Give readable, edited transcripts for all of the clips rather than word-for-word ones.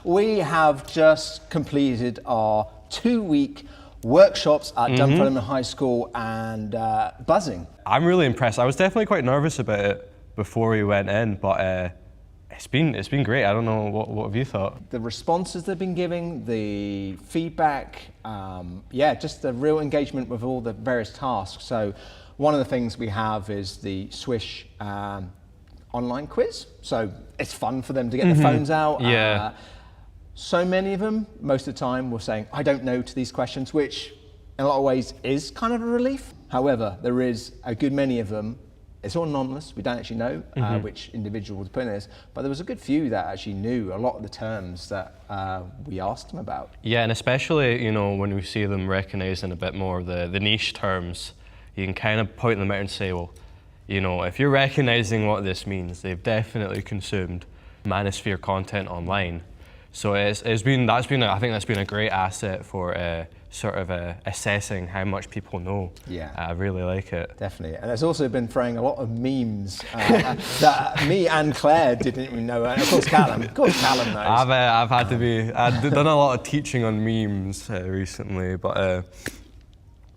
We have just completed our 2-week workshops at Dunfermline High School and buzzing. I'm really impressed. I was definitely quite nervous about it before we went in, but it's been great. I don't know, what have you thought? The responses they've been giving, the feedback, just the real engagement with all the various tasks. So one of the things we have is the Swish online quiz. So it's fun for them to get the phones out. Yeah. So many of them, most of the time, were saying, I don't know to these questions, which in a lot of ways is kind of a relief. However, there is a good many of them. It's all anonymous. We don't actually know which individual was putting this, but there was a good few that actually knew a lot of the terms that we asked them about. Yeah, and especially, you know, when we see them recognising a bit more the niche terms, you can kind of point them out and say, well, you know, if you're recognising what this means, they've definitely consumed manosphere content online. So I think that's been a great asset for sort of assessing how much people know. Yeah, I really like it. Definitely, and it's also been throwing a lot of memes that me and Claire didn't even know. And of course, Calum knows. I've done a lot of teaching on memes recently, but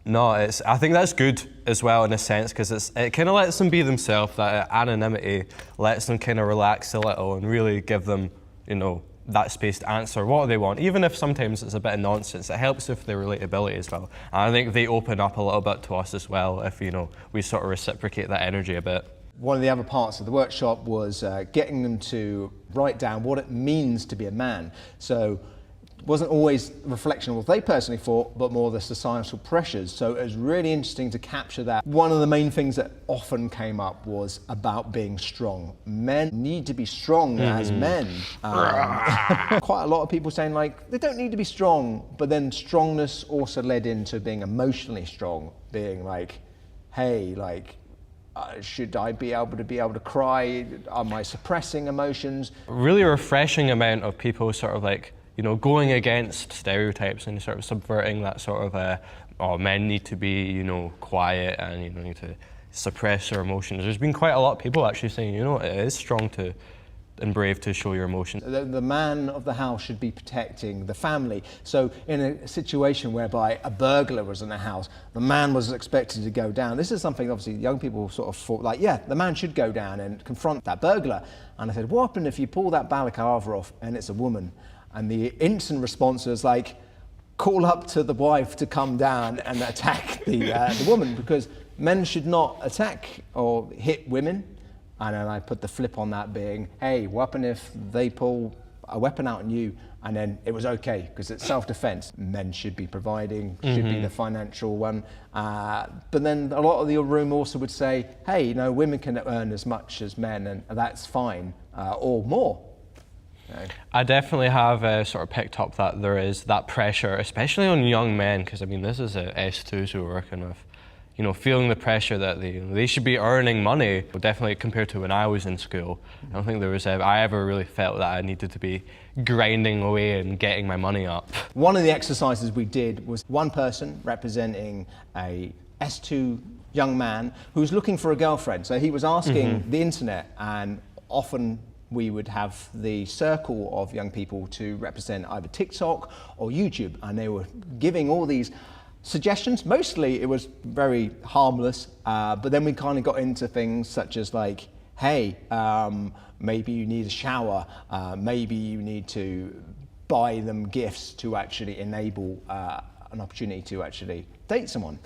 no, I think that's good as well in a sense, because it kind of lets them be themselves. That anonymity lets them kind of relax a little and really give them, you know, that space to answer what they want, even if sometimes it's a bit of nonsense. It helps with their relatability as well. And I think they open up a little bit to us as well if, you know, we sort of reciprocate that energy a bit. One of the other parts of the workshop was getting them to write down what it means to be a man. So it wasn't always a reflection of what they personally thought, but more the societal pressures. So it was really interesting to capture that. One of the main things that often came up was about being strong. Men need to be strong as men. Quite a lot of people saying like, they don't need to be strong, but then strongness also led into being emotionally strong, being like, hey, like, should I be able to cry? Am I suppressing emotions? Really refreshing amount of people sort of like, you know, going against stereotypes and sort of subverting that sort of, men need to be, you know, quiet and, you know, need to suppress their emotions. There's been quite a lot of people actually saying, you know, it is strong and brave to show your emotions. The man of the house should be protecting the family. So in a situation whereby a burglar was in the house, the man was expected to go down. This is something obviously young people sort of thought like, yeah, the man should go down and confront that burglar. And I said, what happens if you pull that balaclava off and it's a woman? And the instant response was like, call up to the wife to come down and attack the woman, because men should not attack or hit women. And then I put the flip on that being, hey, what happens if they pull a weapon out on you? And then it was okay, because it's self-defense. Men should be providing, should be the financial one. But then a lot of the room also would say, hey, you know, women can earn as much as men, and that's fine, or more. I definitely have sort of picked up that there is that pressure, especially on young men, because I mean this is S2s who we're working with, you know, feeling the pressure that they should be earning money. Definitely compared to when I was in school, I don't think I ever really felt that I needed to be grinding away and getting my money up. One of the exercises we did was one person representing a S2 young man who's looking for a girlfriend. So he was asking the internet, and often we would have the circle of young people to represent either TikTok or YouTube, and they were giving all these suggestions. Mostly it was very harmless, but then we kind of got into things such as like, hey, maybe you need a shower, maybe you need to buy them gifts to actually enable an opportunity to actually date someone.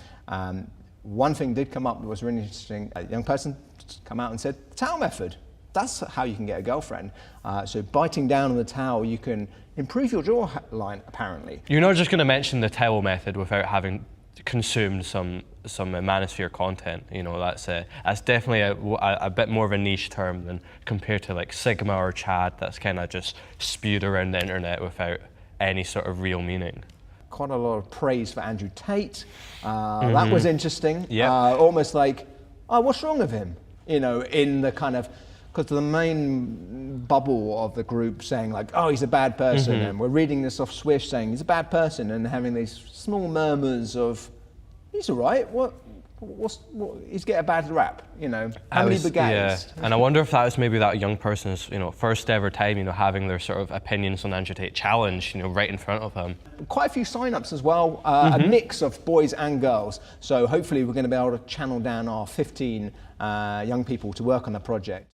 One thing did come up that was really interesting. A young person come out and said, the towel method. That's how you can get a girlfriend. So biting down on the towel, you can improve your jawline, apparently. You're not just going to mention the towel method without having consumed some manosphere content. You know, that's definitely a bit more of a niche term than compared to like Sigma or Chad. That's kind of just spewed around the internet without any sort of real meaning. Quite a lot of praise for Andrew Tate. That was interesting. Yeah. Almost like, oh, what's wrong with him? You know, in the kind of, because the main bubble of the group saying like, oh, he's a bad person, and we're reading this off Swish saying he's a bad person, and having these small murmurs of, he's all right, what, he's get a bad rap, you know. How many baguettes? And I wonder if that was maybe that young person's, you know, first ever time, you know, having their sort of opinions on Andrew challenge, you know, right in front of him. Quite a few sign-ups as well, a mix of boys and girls. So hopefully we're going to be able to channel down our 15 young people to work on the project.